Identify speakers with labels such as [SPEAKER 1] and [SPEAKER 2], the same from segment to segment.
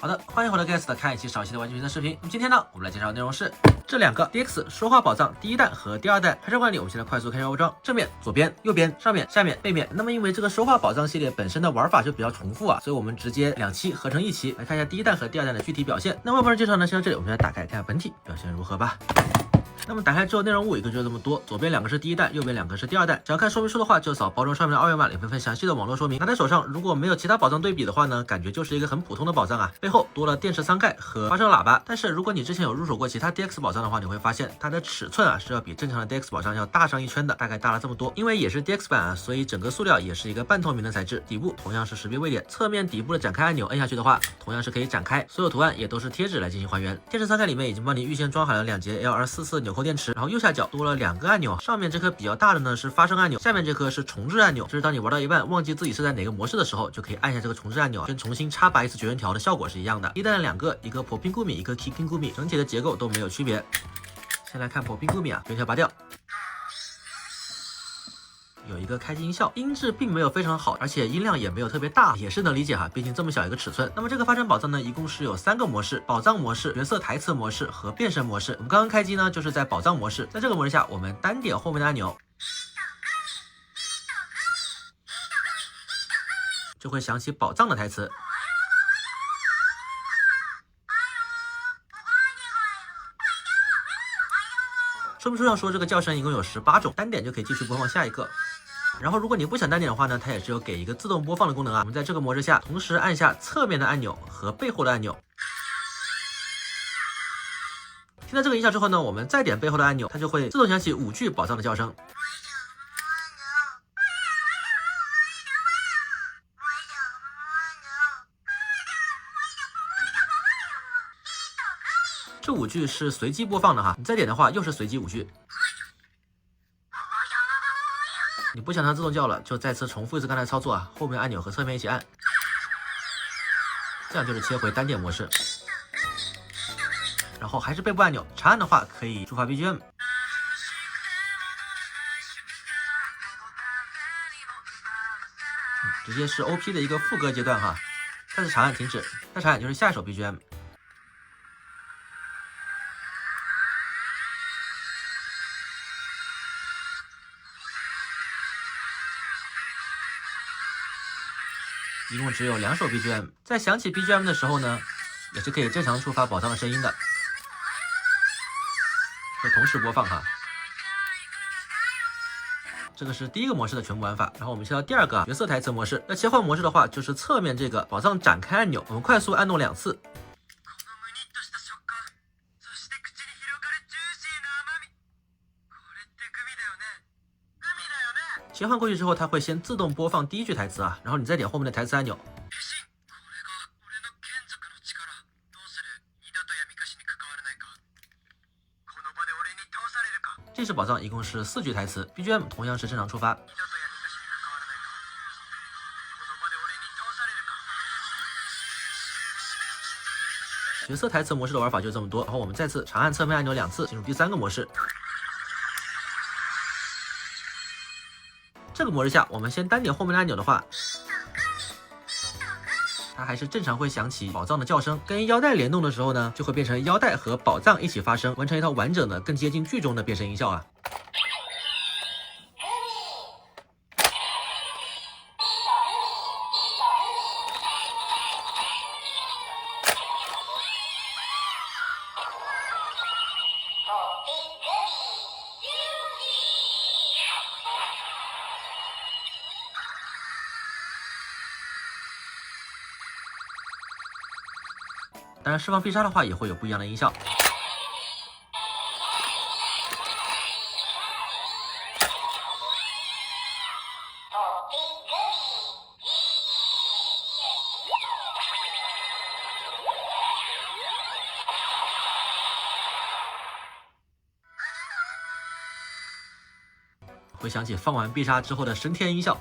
[SPEAKER 1] 好的，欢迎回到 Guess 的看一期少一期的玩具评测视频。那么今天呢，我们来介绍的内容是这两个 DX 说话宝藏第一弹和第二弹。开场管理，我们先来快速看一下包装，正面、左边、右边、上面、下面、背面。那么因为这个说话宝藏系列本身的玩法就比较重复啊，所以我们直接两期合成一期来看一下第一弹和第二弹的具体表现。那外包人介绍呢，先到这里，我们来打开看下本体表现如何吧。那么打开之后，内容物一共就这么多，左边两个是第一弹，右边两个是第二弹。只要看说明书的话，就扫包装上面的二维码，里面份详细的网络说明。拿在手上，如果没有其他宝藏对比的话呢，感觉就是一个很普通的宝藏啊。背后多了电池舱盖和发声喇叭，但是如果你之前有入手过其他 DX 宝藏的话，你会发现它的尺寸啊是要比正常的 DX 宝藏要大上一圈的，大概大了这么多。因为也是 DX 版啊，所以整个塑料也是一个半透明的材质，底部同样是识别位点，侧面底部的展开按钮摁下去的话，同样是可以展开，所有图案也都是贴纸来进行还原。电池舱盖里面已经帮你预先装好了2节 LR44纽扣电池，然后右下角多了2个按钮，上面这颗比较大的呢是发声按钮，下面这颗是重置按钮，就是当你玩到一半忘记自己是在哪个模式的时候，就可以按下这个重置按钮，跟重新插拔一次绝缘条的效果是一样的。一弹2个，一个破冰固米，一个 Key 冰固米，整体的结构都没有区别。先来看破冰固米啊，绝缘条拔掉。有一个开机音效，音质并没有非常好，而且音量也没有特别大，也是能理解哈，毕竟这么小一个尺寸。那么这个发声宝藏呢，一共是有3个模式：宝藏模式、角色台词模式和变身模式。我们刚刚开机呢，就是在宝藏模式，在这个模式下，我们单点后面的按钮，就会响起宝藏的台词。说明书上说这个叫声一共有18种，单点就可以继续播放下一个。然后如果你不想单点的话呢，它也是有给一个自动播放的功能啊。我们在这个模式下，同时按下侧面的按钮和背后的按钮。听到这个音效之后呢，我们再点背后的按钮，它就会自动响起5句宝藏的叫声。这5句是随机播放的哈，你再点的话又是随机5句。你不想它自动叫了，就再次重复一次刚才操作啊，后面按钮和侧面一起按，这样就是切回单点模式。然后还是背部按钮，长按的话可以触发 BGM。直接是 OP 的一个副歌阶段哈，再次长按停止，再长按就是下一首 BGM。一共只有2首 BGM， 在响起 BGM 的时候呢，也是可以正常触发宝藏的声音的，会同时播放哈。这个是第一个模式的全部玩法，然后我们切到第二个角色台词模式。那切换模式的话，就是侧面这个宝藏展开按钮，我们快速按动2次。切换过去之后，它会先自动播放第1句台词啊，然后你再点后面的台词按钮。这是宝藏，一共是4句台词 ，BGM 同样是正常触发。角色台词模式的玩法就这么多，然后我们再次长按侧面按钮2次，进入第3个模式。这个模式下，我们先单点后面的按钮的话，它还是正常会响起宝藏的叫声。跟腰带联动的时候呢，就会变成腰带和宝藏一起发声，完成一套完整的、更接近剧中的变身音效啊。当然，释放必杀的话也会有不一样的音效。会响起放完必杀之后的升天音效。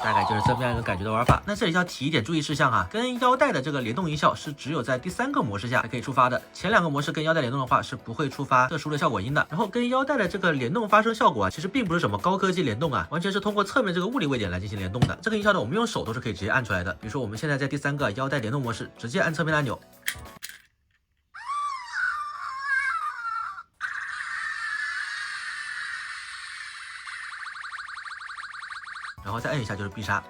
[SPEAKER 1] 大概就是这么样一个感觉的玩法。那这里要提一点注意事项哈，跟腰带的这个联动音效是只有在第3个模式下才可以触发的，前2个模式跟腰带联动的话是不会触发特殊的效果音的。然后跟腰带的这个联动发声效果啊，其实并不是什么高科技联动啊，完全是通过侧面这个物理位点来进行联动的。这个音效呢，我们用手都是可以直接按出来的。比如说我们现在在第3个腰带联动模式，直接按侧面按钮。然后再摁一下就是必杀。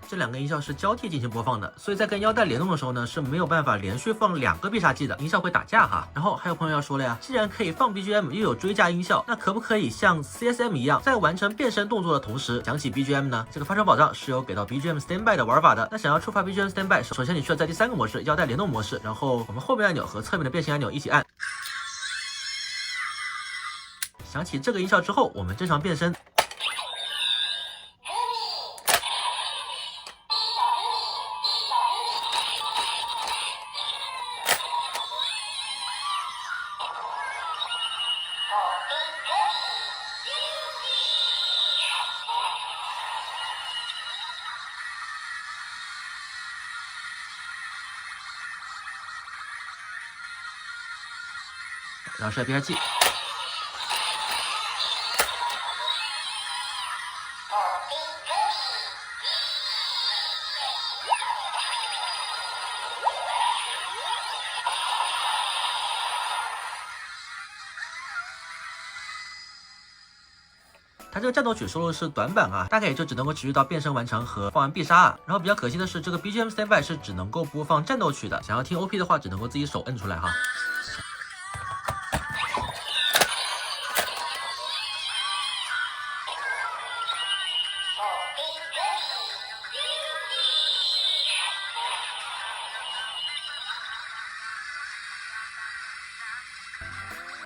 [SPEAKER 1] 这2个音效是交替进行播放的，所以在跟腰带联动的时候呢，是没有办法连续放2个必杀技的，音效会打架哈。然后还有朋友要说了呀，既然可以放 BGM 又有追加音效，那可不可以像 CSM 一样，在完成变身动作的同时响起 BGM 呢？这个发声宝藏是有给到 BGM Standby 的玩法的。那想要触发 BGM Standby， 首先你需要在第3个模式腰带联动模式，然后我们后面按钮和侧面的变形按钮一起按。响起这个音效之后，我们正常变身。然后是必杀技。它这个战斗曲收录的是短版啊，大概也就只能够持续到变身完成和放完必杀啊。然后比较可惜的是，这个 BGM Standby 是只能够播放战斗曲的，想要听 OP 的话，只能够自己手摁出来哈。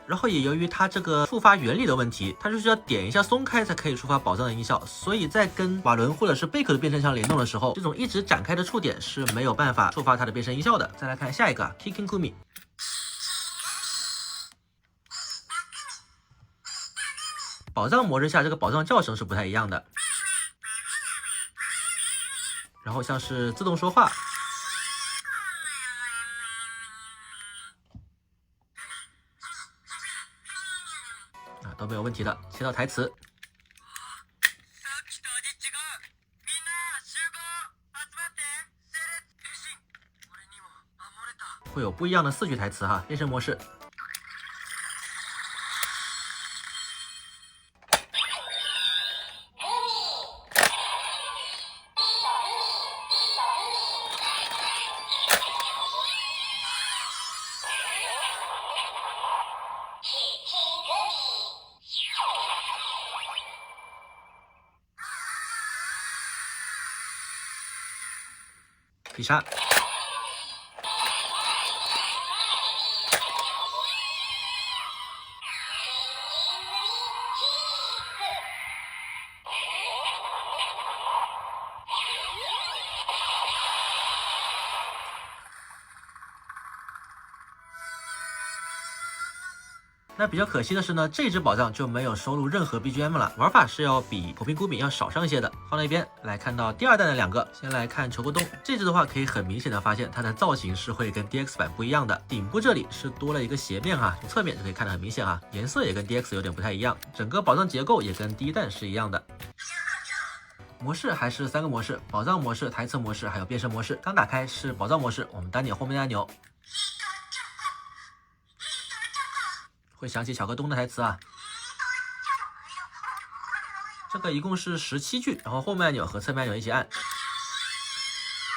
[SPEAKER 1] 然后也由于它这个触发原理的问题，它是需要点一下松开才可以触发宝藏的音效，所以在跟瓦伦或者是贝克的变身枪联动的时候，这种一直展开的触点是没有办法触发它的变身音效的。再来看下一个 Kicking Kumi， 宝藏模式下这个宝藏叫声是不太一样的，然后像是自动说话。都没有问题的，切到台词。会有不一样的4句台词哈，变身模式。必杀。那比较可惜的是呢，这只宝藏就没有收录任何 BGM 了，玩法是要比破冰孤品要少上一些的。放在一边来看到第2弹的2个，先来看球沟东，这只的话可以很明显的发现它的造型是会跟 DX 版不一样的，顶部这里是多了一个斜面哈，从侧面就可以看得很明显哈，颜色也跟 DX 有点不太一样，整个宝藏结构也跟第1弹是一样的。模式还是3个模式，宝藏模式、台词模式还有变身模式。刚打开是宝藏模式，我们单点后面的按钮。会响起小河东的台词啊，这个一共是17句，然后后面按钮和侧面按钮一起按。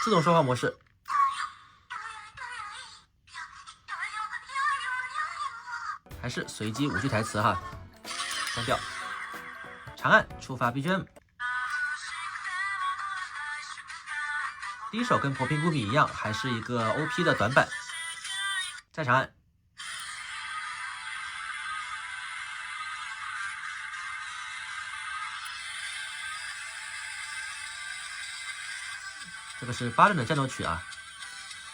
[SPEAKER 1] 自动说话模式，还是随机5句台词哈，关掉。长按触发 BGM， 第一首跟破冰孤品一样，还是一个 OP 的短版，再长按。这个是8段的战斗曲啊，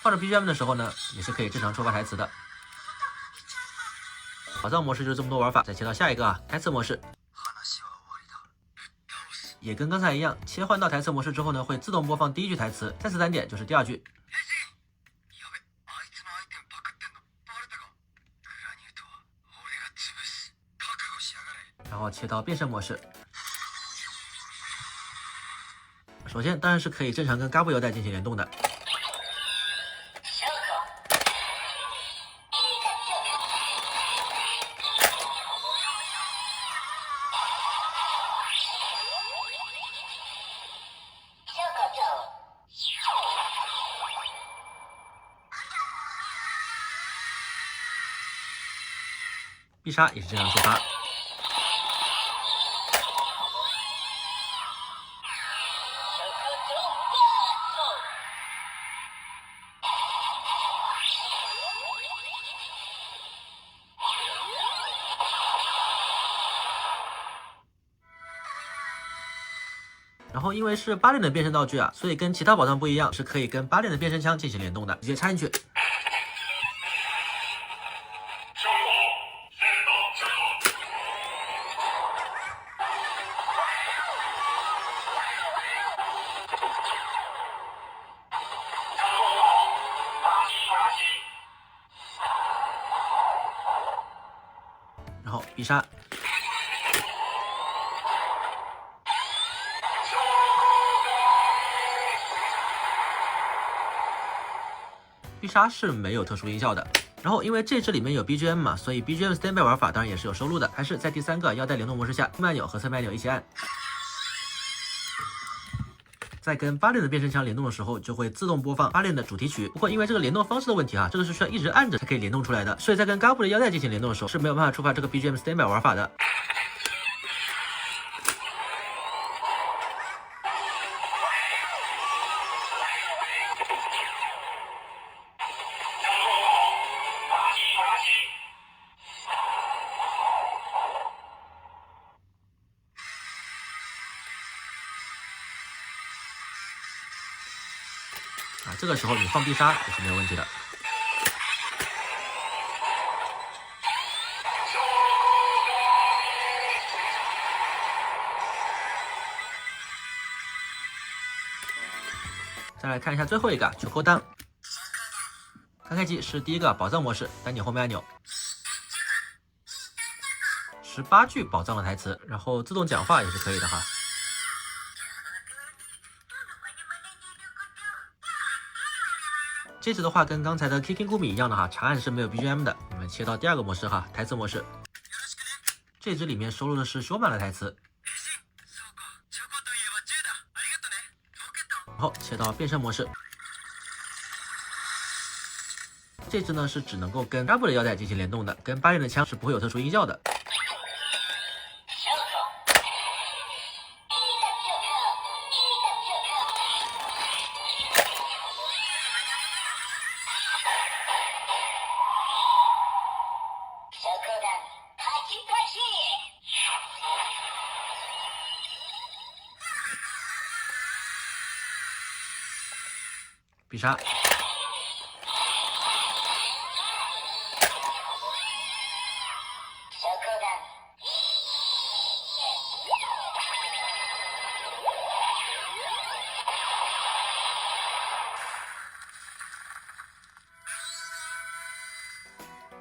[SPEAKER 1] 放着 BGM 的时候呢，也是可以正常触发台词的。宝藏模式就是这么多玩法，再切到下一个啊，台词模式。也跟刚才一样，切换到台词模式之后呢，会自动播放第一句台词，再次单点就是第二句。然后切到变身模式。首先当然是可以正常跟嘎布腰带进行联动的。必杀也是这样触发。然后因为是8连的变身道具啊，所以跟其他宝藏不一样，是可以跟8连的变身枪进行联动的，直接插进去。然后必杀。必杀是没有特殊音效的。然后因为这支里面有 BGM 嘛，所以 BGM standby 玩法当然也是有收录的，还是在第3个腰带联动模式下，控按钮和侧面按钮一起按。在跟8连的变身枪联动的时候，就会自动播放8连的主题曲。不过因为这个联动方式的问题啊，这个是需要一直按着才可以联动出来的，所以在跟嘎布的腰带进行联动的时候是没有办法触发这个 BGM standby 玩法的。这个时候你放必杀也是没有问题的。再来看一下最后一个球扣档，刚开机是第一个宝藏模式，单点后面按钮，18句宝藏的台词，然后自动讲话也是可以的哈。这支的话跟刚才的 Kicking Gumi 一样的哈，长按是没有 BGM 的。我们切到第2个模式哈，台词模式。这支里面收录的是修满了台词。然后切到变身模式。这支呢是只能够跟嘎布的腰带进行联动的，跟8连的枪是不会有特殊音效的。必杀。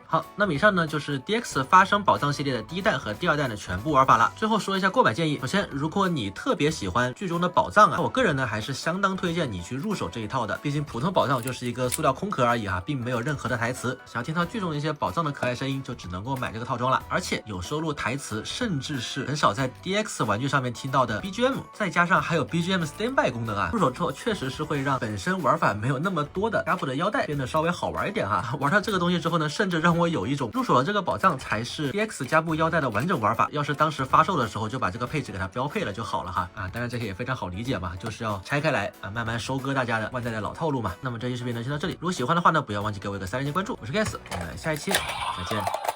[SPEAKER 1] 好，那么以上呢就是 DX 发生宝藏系列的第1弹和第2弹的全部玩法了。最后说一下购买建议，首先，如果你特别喜欢剧中的宝藏啊，那我个人呢还是相当推荐你去入手这一套的。毕竟普通宝藏就是一个塑料空壳而已哈，并没有任何的台词。想要听到剧中的一些宝藏的可爱声音，就只能够买这个套装了。而且有收录台词，甚至是很少在 DX 玩具上面听到的 BGM， 再加上还有 BGM standby 功能啊，入手之后确实是会让本身玩法没有那么多的嘎布的腰带变得稍微好玩一点哈。玩到这个东西之后呢，甚至让我有一种入手了这个宝藏才是 DX 加布腰带的完整玩法。要是当时发售的时候就把这个配置给它标配了就好了哈。当然这些也非常好理解嘛，就是要拆开来慢慢收割大家的万代的老套路嘛。那么这期视频呢先到这里，如果喜欢的话呢，不要忘记给我一个3连击关注。我是 Gas， 我们下一期再见。